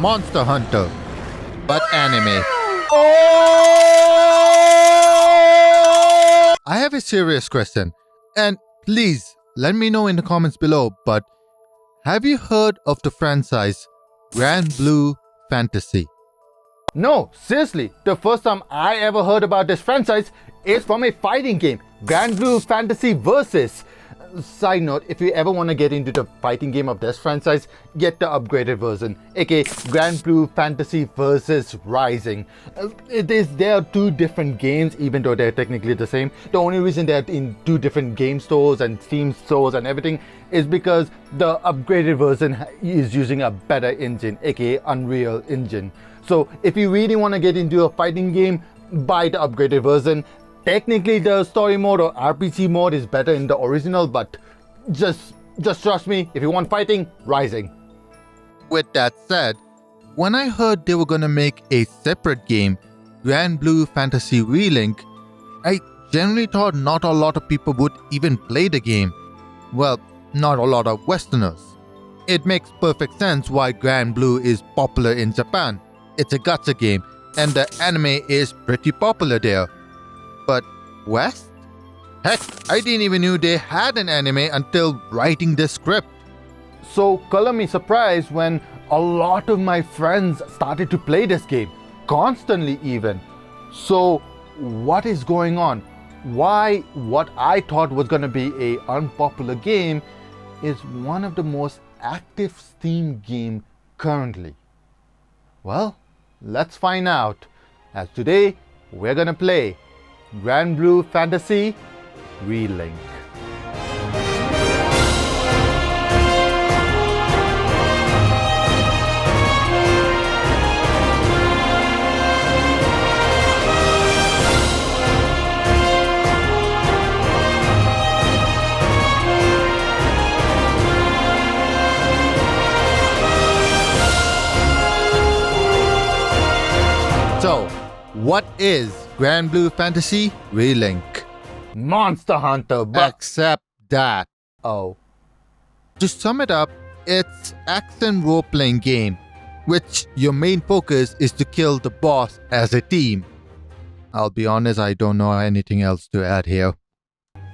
Monster Hunter, but anime. I have a serious question, and please let me know in the comments below, but have you heard of the franchise Granblue Fantasy? No, seriously, the first time I ever heard about this franchise is from a fighting game, Granblue Fantasy Versus. Side note, if you ever want to get into the fighting game of this franchise, get the upgraded version, aka Granblue Fantasy Versus Rising. There are two different games, even though they're technically the same. The only reason they're in two different game stores and Steam stores and everything is because the upgraded version is using a better engine, aka Unreal Engine. So if you really want to get into a fighting game, buy the upgraded version. Technically, the story mode or RPG mode is better in the original, but just trust me, if you want fighting, Rising. With that said, when I heard they were gonna make a separate game, Granblue Fantasy Relink, I generally thought not a lot of people would even play the game. Well, not a lot of Westerners. It makes perfect sense why Granblue is popular in Japan. It's a gacha game, and the anime is pretty popular there. But West? Heck, I didn't even know they had an anime until writing this script. So color me surprised when a lot of my friends started to play this game, constantly even. So what is going on? Why what I thought was gonna be a unpopular game is one of the most active Steam game currently? Well, let's find out, as today we're gonna play Granblue Fantasy Relink. So, what is Granblue Fantasy Relink? Monster Hunter, but Except that, oh, to sum it up, it's action role-playing game, which your main focus is to kill the boss as a team. I'll be honest, I don't know anything else to add here.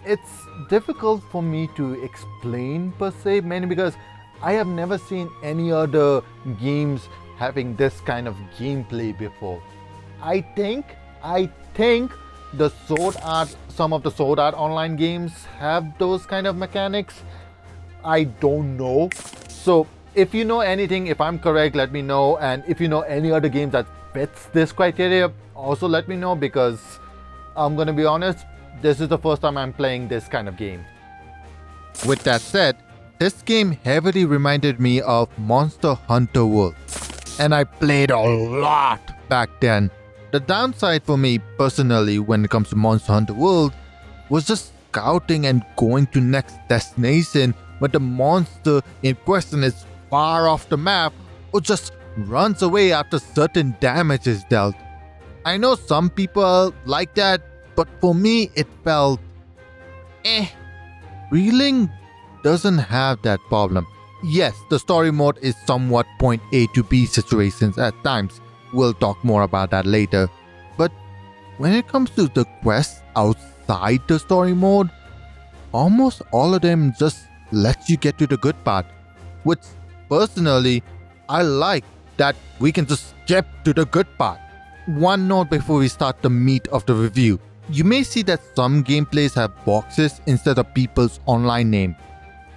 it's difficult for me to explain per se, mainly because I have never seen any other games having this kind of gameplay before. I think the some of the Sword Art Online games have those kind of mechanics. I don't know. So if you know anything, if I'm correct, let me know. And if you know any other games that fits this criteria, also let me know, because I'm gonna be honest, this is the first time I'm playing this kind of game. With that said, this game heavily reminded me of Monster Hunter World, and I played a lot back then. The downside for me personally when it comes to Monster Hunter World was just scouting and going to next destination when the monster in question is far off the map or just runs away after certain damage is dealt. I know some people like that, but for me it felt Relink doesn't have that problem. Yes, the story mode is somewhat point A to B situations at times. We'll talk more about that later. But when it comes to the quests outside the story mode, almost all of them just let you get to the good part. Which personally, I like that we can just skip to the good part. One note before we start the meat of the review. You may see that some gameplays have boxes instead of people's online name.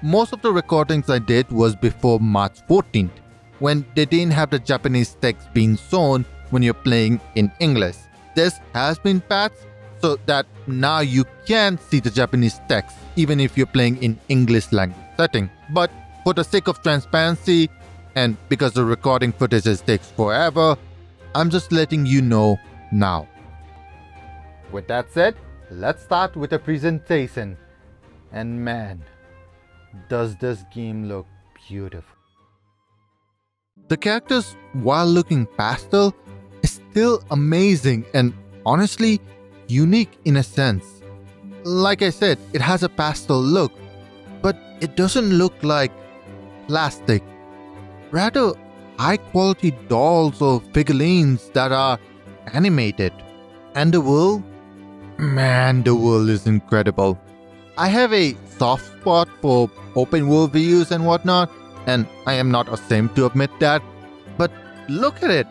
Most of the recordings I did was before March 14th, when they didn't have the Japanese text being shown when you're playing in English. This has been patched so that now you can see the Japanese text even if you're playing in English language setting. But for the sake of transparency, and because the recording footage takes forever, I'm just letting you know now. With that said, let's start with the presentation. And man, does this game look beautiful. The characters, while looking pastel, is still amazing and honestly unique in a sense. Like I said, it has a pastel look, but it doesn't look like plastic. Rather, high quality dolls or figurines that are animated. And the world? Man, the world is incredible. I have a soft spot for open world views and whatnot, and I am not ashamed to admit that. But look at it.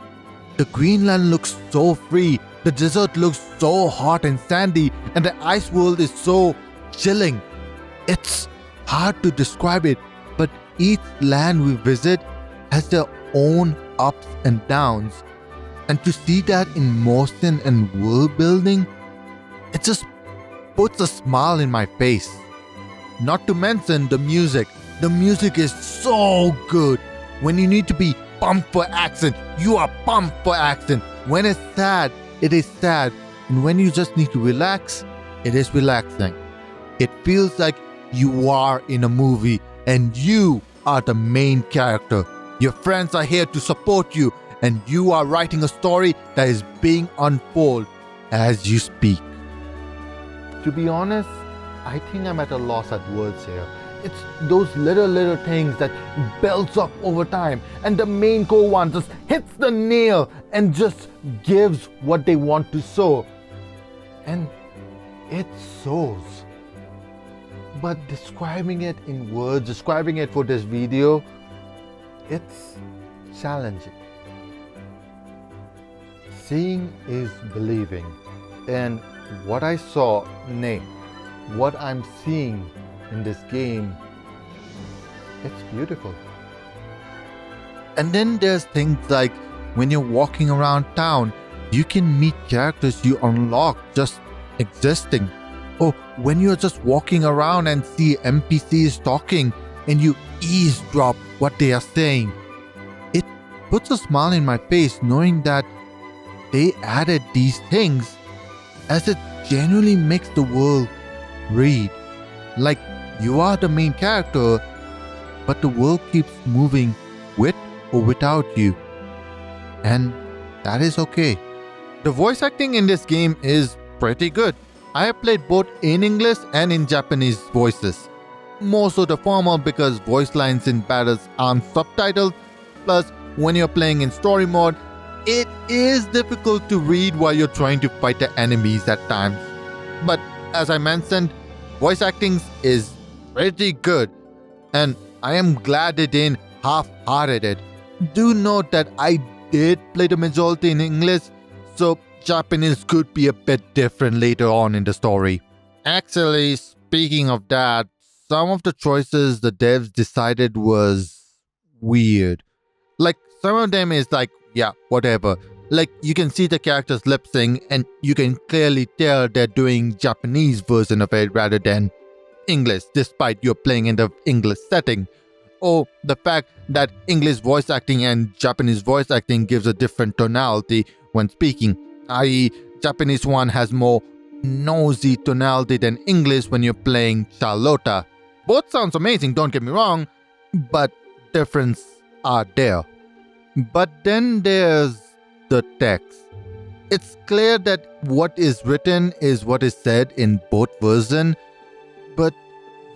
The Greenland looks so free, the desert looks so hot and sandy, and the ice world is so chilling. It's hard to describe it, but each land we visit has their own ups and downs. And to see that in motion and world building, it just puts a smile in my face. Not to mention the music. The music is so good. When you need to be pumped for action, you are pumped for action. When it's sad, it is sad. And when you just need to relax, it is relaxing. It feels like you are in a movie and you are the main character. Your friends are here to support you, and you are writing a story that is being unfolded as you speak. To be honest, I think I'm at a loss at words here. It's those little things that builds up over time, and the main core one just hits the nail and just gives what they want to show. And it shows. But describing it in words, describing it for this video, it's challenging. Seeing is believing, and what I saw, nay, what I'm seeing in this game, it's beautiful. And then there's things like when you're walking around town, you can meet characters you unlock just existing. Or when you're just walking around and see NPCs talking and you eavesdrop what they are saying. It puts a smile in my face knowing that they added these things, as it genuinely makes the world read. Like you are the main character, but the world keeps moving with or without you. And that is okay. The voice acting in this game is pretty good. I have played both in English and in Japanese voices. More so the former because voice lines in battles aren't subtitled. Plus, when you're playing in story mode, it is difficult to read while you're trying to fight the enemies at times. But as I mentioned, voice acting is pretty good, and I am glad they didn't half-hearted it. Do note that I did play the majority in English, so Japanese could be a bit different later on in the story. Actually, speaking of that, some of the choices the devs decided was weird. Like, some of them is like, yeah, whatever. Like, you can see the characters lip sync and you can clearly tell they're doing Japanese version of it rather than English, despite you're playing in the English setting. Or the fact that English voice acting and Japanese voice acting gives a different tonality when speaking, i.e. Japanese one has more nosy tonality than English when you're playing Charlotta. Both sounds amazing, don't get me wrong, but difference are there. But then there's the text. It's clear that what is written is what is said in both versions, but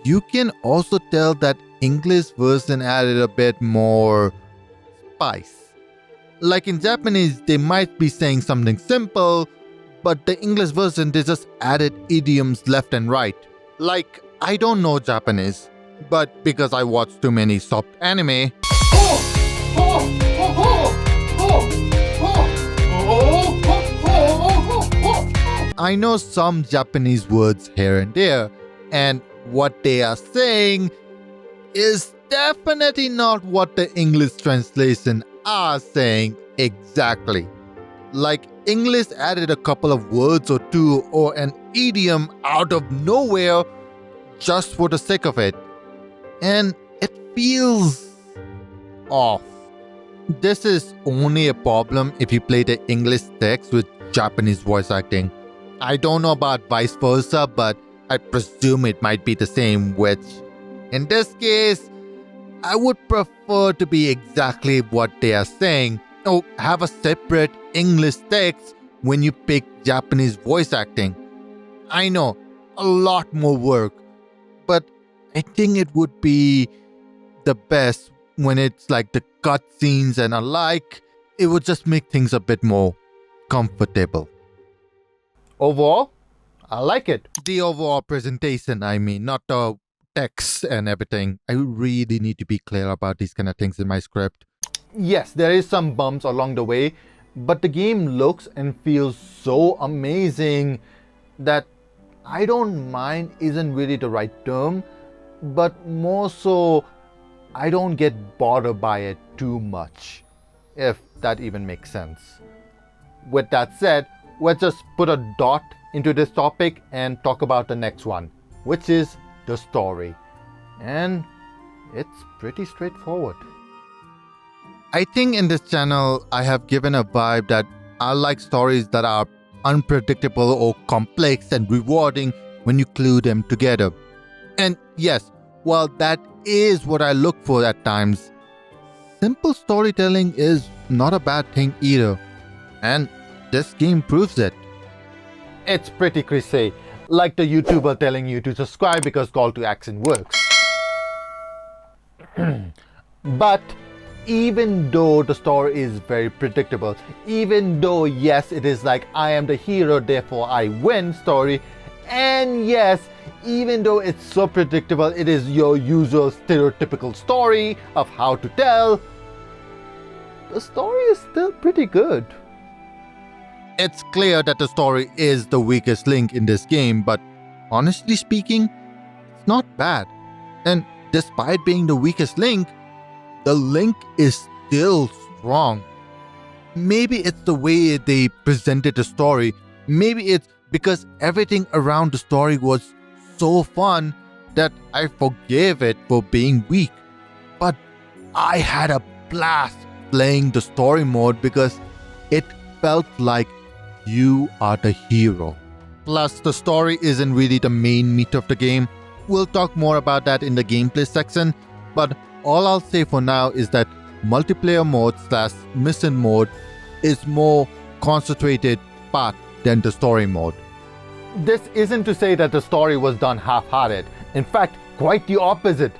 you can also tell that English version added a bit more spice. Like in Japanese, they might be saying something simple, but the English version, they just added idioms left and right. Like, I don't know Japanese, but because I watch too many soft anime, I know some Japanese words here and there, and what they are saying is definitely not what the English translation are saying exactly. Like, English added a couple of words or two or an idiom out of nowhere just for the sake of it. And it feels off. This is only a problem if you play the English text with Japanese voice acting. I don't know about vice versa, but I presume it might be the same, which in this case, I would prefer to be exactly what they are saying, or have a separate English text when you pick Japanese voice acting. I know, a lot more work, but I think it would be the best when it's like the cutscenes and alike, it would just make things a bit more comfortable. Overall, I like it. The overall presentation, I mean, not the text and everything. I really need to be clear about these kind of things in my script. Yes, there is some bumps along the way, but the game looks and feels so amazing that I don't mind isn't really the right term, but more so I don't get bothered by it too much, if that even makes sense. With that said, let's just put a dot into this topic and talk about the next one, which is the story. And it's pretty straightforward. I think in this channel, I have given a vibe that I like stories that are unpredictable or complex and rewarding when you glue them together. And yes, while that is what I look for at times, simple storytelling is not a bad thing either. And this game proves it. It's pretty cliche, like the YouTuber telling you to subscribe because call to action works. But even though the story is very predictable, even though yes, it is like I am the hero, therefore I win story, and yes, even though it's so predictable, it is your usual stereotypical story of how to tell, the story is still pretty good. It's clear that the story is the weakest link in this game, but honestly speaking, it's not bad. And despite being the weakest link, the link is still strong. Maybe it's the way they presented the story. Maybe it's because everything around the story was so fun that I forgave it for being weak. But I had a blast playing the story mode because it felt like you are the hero. Plus, the story isn't really the main meat of the game. We'll talk more about that in the gameplay section, but all I'll say for now is that multiplayer mode / mission mode is more concentrated part than the story mode. This isn't to say that the story was done half-hearted. In fact, quite the opposite.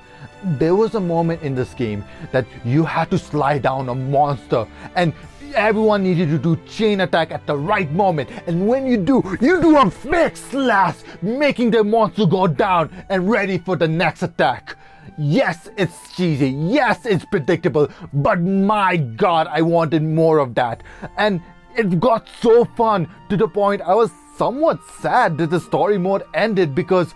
There was a moment in this game that you had to slide down a monster and everyone needed to do chain attack at the right moment, and when you do a big slash, making the monster go down and ready for the next attack. Yes, it's cheesy, yes, it's predictable, but my god, I wanted more of that. And it got so fun to the point I was somewhat sad that the story mode ended because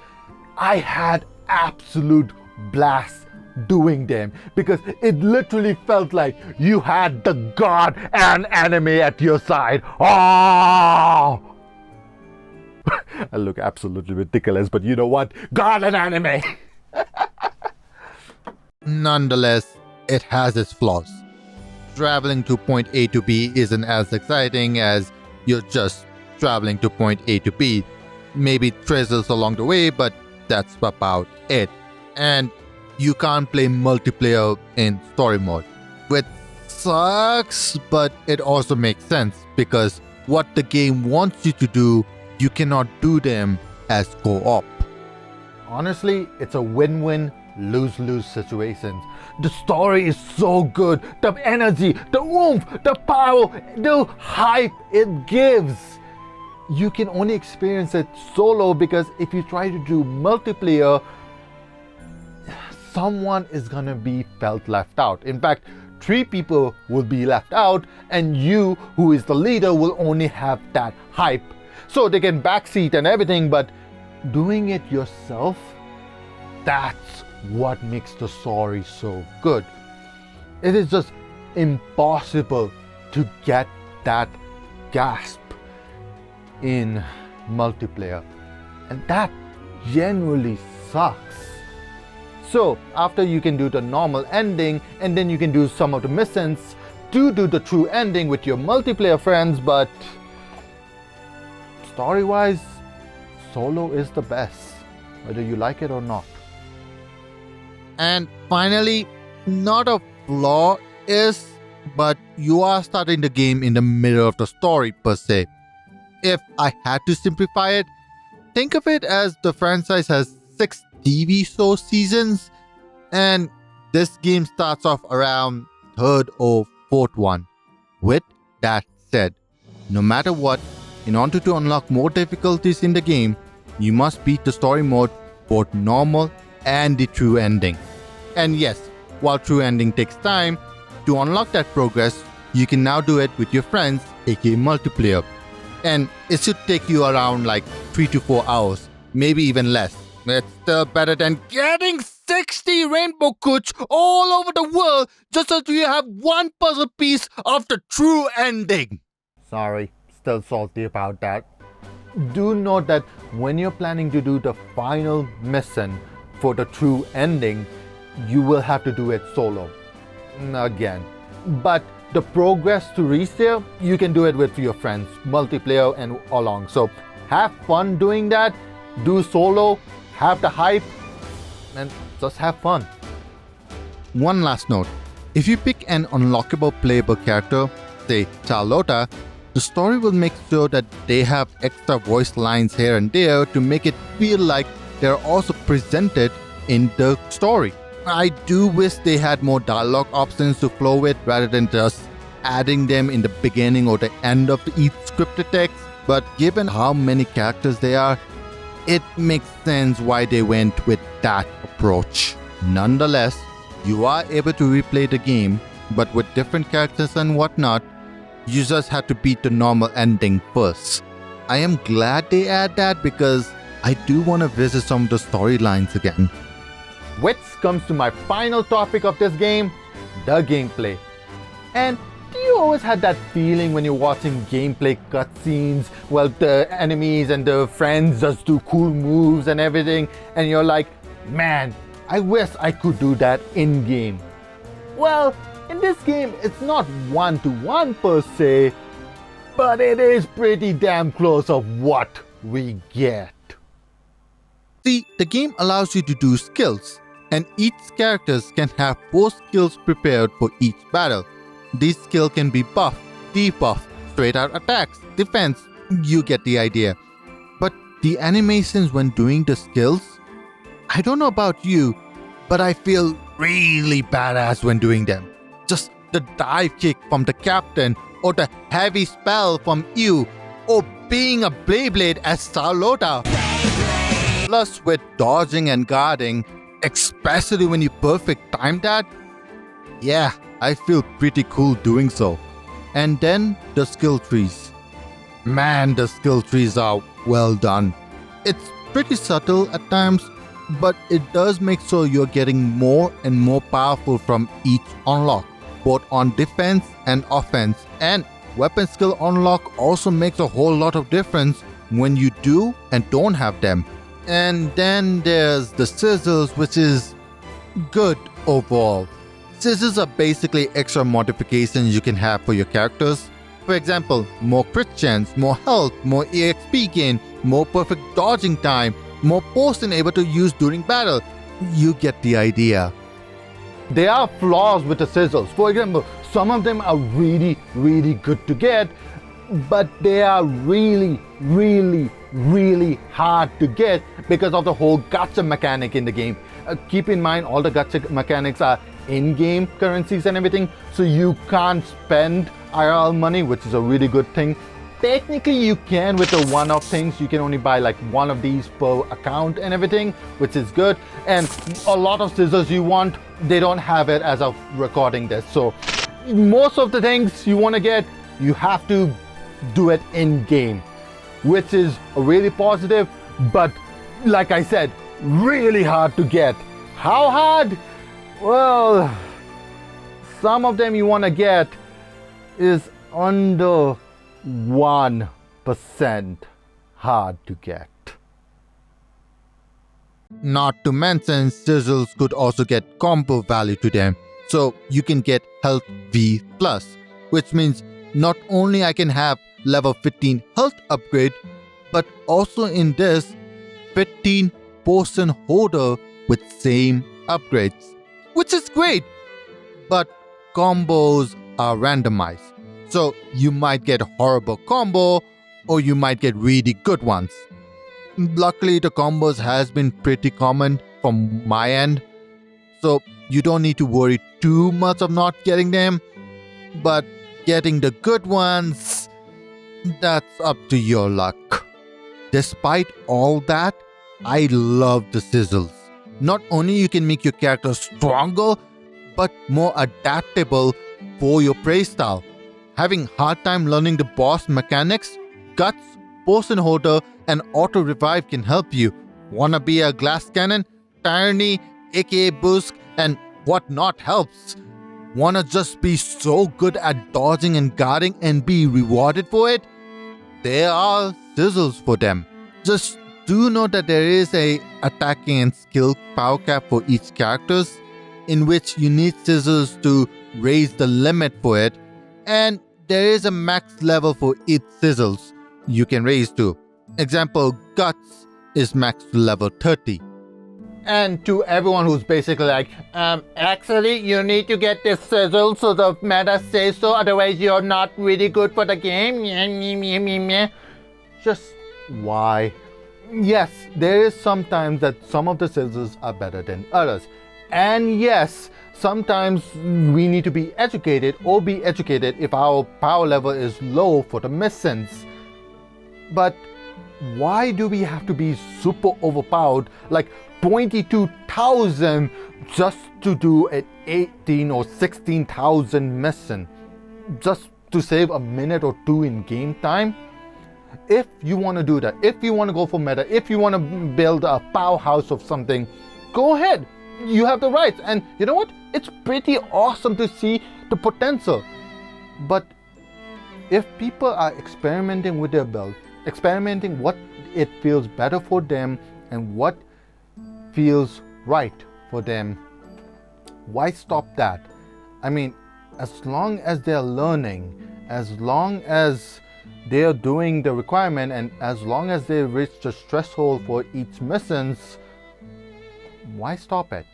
I had absolute blast doing them, because it literally felt like you had the god and enemy at your side. Oh! I look absolutely ridiculous, but you know what? God and enemy! Nonetheless, it has its flaws. Traveling to point A to B isn't as exciting as you're just traveling to point A to B. Maybe treasures along the way, but that's about it. And you can't play multiplayer in story mode, which sucks, but it also makes sense because what the game wants you to do, you cannot do them as co-op. Honestly, it's a win-win, lose-lose situation. The story is so good, the energy, the oomph, the power, the hype it gives. You can only experience it solo because if you try to do multiplayer, someone is gonna be felt left out. In fact, 3 people will be left out and you, who is the leader, will only have that hype. So they can backseat and everything, but doing it yourself, that's what makes the story so good. It is just impossible to get that gasp in multiplayer, and that genuinely sucks. So after you can do the normal ending and then you can do some of the missions to do the true ending with your multiplayer friends, but story wise, solo is the best, whether you like it or not. And finally, not a flaw is, but you are starting the game in the middle of the story per se. If I had to simplify it, think of it as the franchise has 6 TV show seasons, and This game starts off around third or fourth one. With that said, no matter what, in order to unlock more difficulties in the game, you must beat the story mode, both normal and the true ending. And yes, while true ending takes time, to unlock that progress, you can now do it with your friends, aka multiplayer. And it should take you around like 3 to 4 hours, maybe even less. It's still better than getting 60 rainbow cooch all over the world just so you have one puzzle piece of the true ending. Sorry, still salty about that. Do note that when you're planning to do the final mission for the true ending, you will have to do it solo. Again. But the progress to reach there, you can do it with your friends, multiplayer and along. So have fun doing that, do solo, have the hype, and just have fun. One last note. If you pick an unlockable playable character, say Charlotta, the story will make sure that they have extra voice lines here and there to make it feel like they're also presented in the story. I do wish they had more dialogue options to flow with rather than just adding them in the beginning or the end of each scripted text, but given how many characters there are, it makes sense why they went with that approach. Nonetheless, you are able to replay the game, but with different characters and whatnot, you just have to beat the normal ending first. I am glad they add that because I do want to visit some of the storylines again. Which comes to my final topic of this game, the gameplay. And do you always have that feeling when you're watching gameplay cutscenes? Well, the enemies and the friends just do cool moves and everything, and you're like, man, I wish I could do that in-game. Well, in this game, it's not one-to-one per se, but it is pretty damn close of what we get. See, the game allows you to do skills, and each characters can have 4 skills prepared for each battle. These skills can be buff, debuff, straight out attacks, defense, you get the idea. But the animations when doing the skills, I don't know about you, but I feel really badass when doing them. Just the dive kick from the captain, or the heavy spell from you, or being a Beyblade as Charlotta. Plus with dodging and guarding, especially when you perfect time that, yeah, I feel pretty cool doing so. And then the skill trees. Man, the skill trees are well done. It's pretty subtle at times, but it does make sure you're getting more and more powerful from each unlock, both on defense and offense. And weapon skill unlock also makes a whole lot of difference when you do and don't have them. And then there's the sizzles, which is good overall. Scissors are basically extra modifications you can have for your characters. For example, more crit chance, more health, more EXP gain, more perfect dodging time, more potion able to use during battle. You get the idea. There are flaws with the sizzles. For example, some of them are really good to get, but they are really hard to get because of the whole gacha mechanic in the game. Keep in mind, all the gacha mechanics are in-game currencies and everything, so you can't spend IRL money, which is a really good thing. Technically you can with the one-off things. You can only buy like one of these per account and everything, which is good. And a lot of scissors you want, they don't have it as of recording this. So most of the things you want to get, you have to do it in-game, which is really positive, but like I said, really hard to get. How hard? Well, some of them you want to get is under 1% hard to get. Not to mention, sizzles could also get combo value to them. So you can get health V+, which means not only I can have level 15 health upgrade, but also in this 15 potion holder with same upgrades, which is great. But combos are randomized, so you might get a horrible combo or you might get really good ones. Luckily the combos has been pretty common from my end, so You don't need to worry too much of not getting them, but getting the good ones, that's up to your luck. Despite all that, I love the sizzles. Not only you can make your character stronger, but more adaptable for your playstyle. Having hard time learning the boss mechanics, guts, potion holder, and auto revive can help you. Wanna be a glass cannon, tyranny, aka Busk, and whatnot helps. Wanna just be so good at dodging and guarding and be rewarded for it? There are sizzles for them. Just do know that there is a attacking and skill power cap for each characters, in which you need sizzles to raise the limit for it, and there is a max level for each sizzles you can raise to. Example, Guts is max to level 30. And to everyone who's basically like, actually, you need to get this sizzle so the meta says so, otherwise you're not really good for the game. Just why? Yes, there is sometimes that some of the sizzles are better than others. And yes, sometimes we need to be educated or be educated if our power level is low for the missions. But why do we have to be super overpowered, like 22,000 just to do an 18 or 16,000 mission? Just to save a minute or two in game time? If you want to do that, if you want to go for meta, if you want to build a powerhouse of something, go ahead. You have the rights. And you know what? It's pretty awesome to see the potential. But if people are experimenting with their build, experimenting what it feels better for them and what feels right for them, why stop that? I mean, as long as they're learning, as long as they're doing the requirement, and as long as they reach the threshold for each missions, why stop it?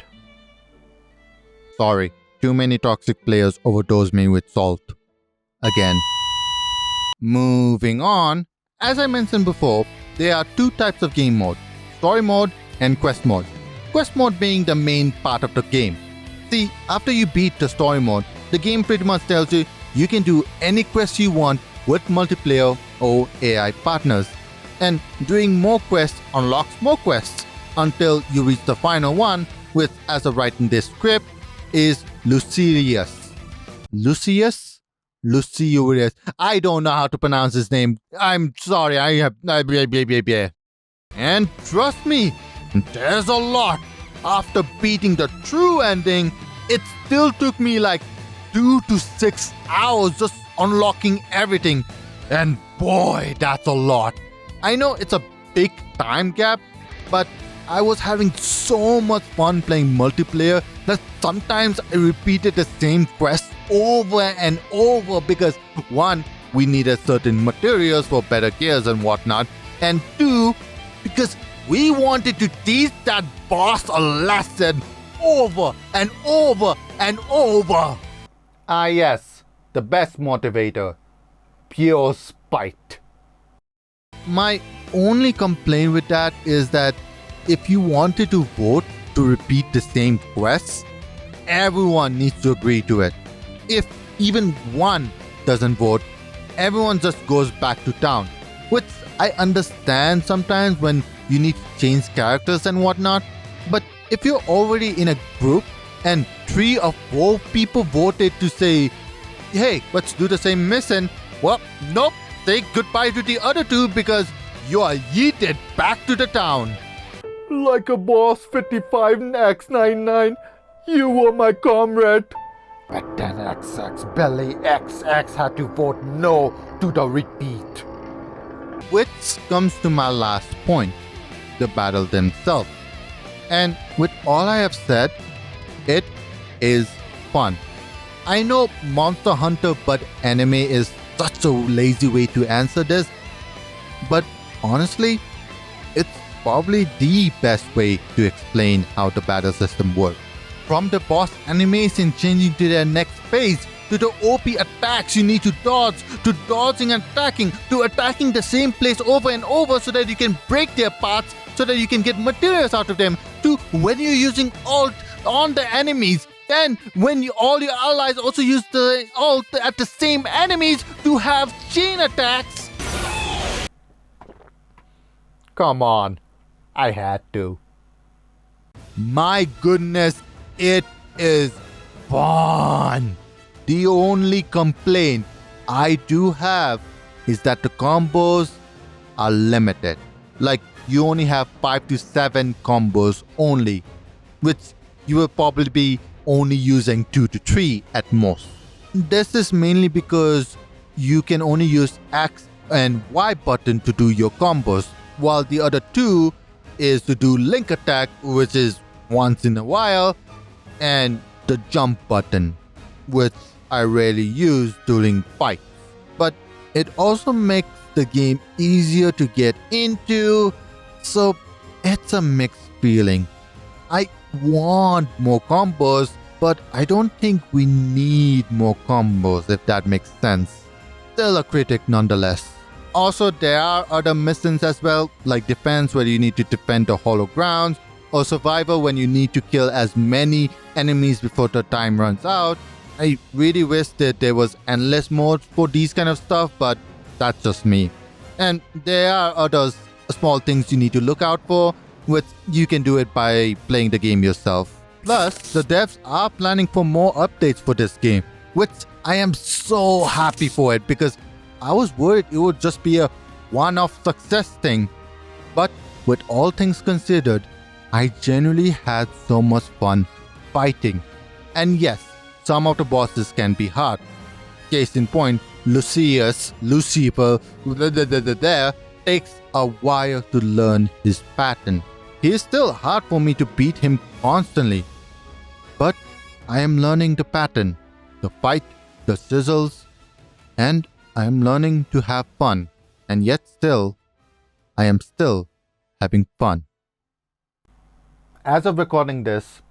Sorry, too many toxic players overdose me with salt. Again. Moving on, as I mentioned before, there are two types of game mode, story mode and quest mode. Quest mode being the main part of the game. See, after you beat the story mode, the game pretty much tells you you can do any quest you want with multiplayer or AI partners. And doing more quests unlocks more quests until you reach the final one, which, as of right in this script, is Lucius. Lucius? Lucius. I don't know how to pronounce his name. I'm sorry, And trust me, there's a lot. After beating the true ending, it still took me like 2 to 6 hours just unlocking everything. And boy, that's a lot. I know it's a big time gap, but I was having so much fun playing multiplayer that sometimes I repeated the same quest over and over because 1, we needed certain materials for better gears and whatnot, and 2, because we wanted to teach that boss a lesson over and over and over. Ah yes, the best motivator, pure spite. My only complaint with that is that if you wanted to vote to repeat the same quests, everyone needs to agree to it. If even one doesn't vote, everyone just goes back to town. Which I understand sometimes when you need to change characters and whatnot, but if you're already in a group and 3 or 4 people voted to say, hey, let's do the same mission, well, nope, say goodbye to the other 2 because you are yeeted back to the town. Like a boss 55 and X99, you were my comrade. But then XX Belly XX had to vote no to the repeat. Which comes to my last point, the battle themselves. And with all I have said, it is fun. I know Monster Hunter but anime is such a lazy way to answer this, but honestly, it's probably the best way to explain how the battle system works. From the boss animation changing to their next phase, to the OP attacks you need to dodge, to dodging and attacking, to attacking the same place over and over so that you can break their parts, so that you can get materials out of them, to when you're using ult, on the enemies. Then when all your allies also use the ult at the same enemies to have chain attacks. Come on. I had to. My goodness, it is fun. The only complaint I do have is that the combos are limited. Like, you only have 5 to 7 combos only, which you will probably be only using 2 to 3 at most. This is mainly because you can only use X and Y button to do your combos, while the other two is to do link attack, which is once in a while, and the jump button, which I rarely use during fights. But it also makes the game easier to get into, so it's a mixed feeling. I want more combos, but I don't think we need more combos, if that makes sense. Still a critic nonetheless. Also, there are other missions as well, like defense where you need to defend the hollow grounds, or survivor when you need to kill as many enemies before the time runs out. I really wish that there was endless mode for these kind of stuff, but that's just me. And there are other small things you need to look out for, which you can do it by playing the game yourself. Plus, the devs are planning for more updates for this game, which I am so happy for it because I was worried it would just be a one-off success thing. But with all things considered, I genuinely had so much fun fighting. And yes, some of the bosses can be hard. Case in point, Lucifer there takes a while to learn his pattern. He is still hard for me to beat him constantly. But I am learning the pattern, the fight, the sizzles, and I am learning to have fun. And yet still, I am still having fun. As of recording this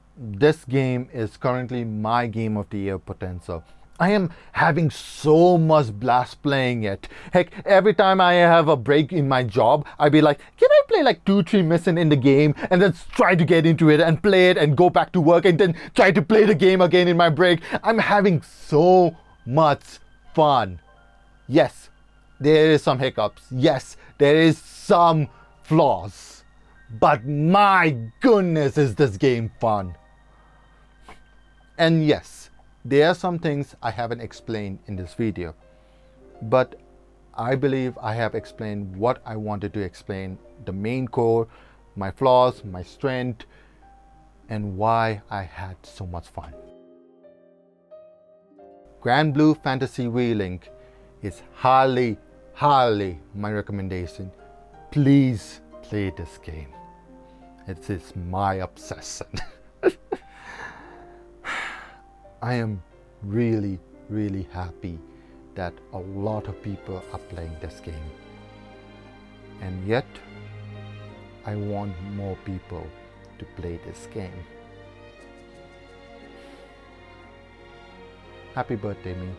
game is currently my game of the year potential. I am having so much blast playing it. Heck, every time I have a break in my job, I'd be like, can I play like 2-3 missions in the game and then try to get into it and play it and go back to work and then try to play the game again in my break. I'm having so much fun. Yes, there is some hiccups. Yes, there is some flaws. But my goodness, is this game fun. And yes, there are some things I haven't explained in this video, but I believe I have explained what I wanted to explain, the main core, my flaws, my strength, and why I had so much fun. Granblue Fantasy Relink is highly my recommendation. Please play this game. It is my obsession. I am really happy that a lot of people are playing this game. And yet, I want more people to play this game. Happy birthday, me.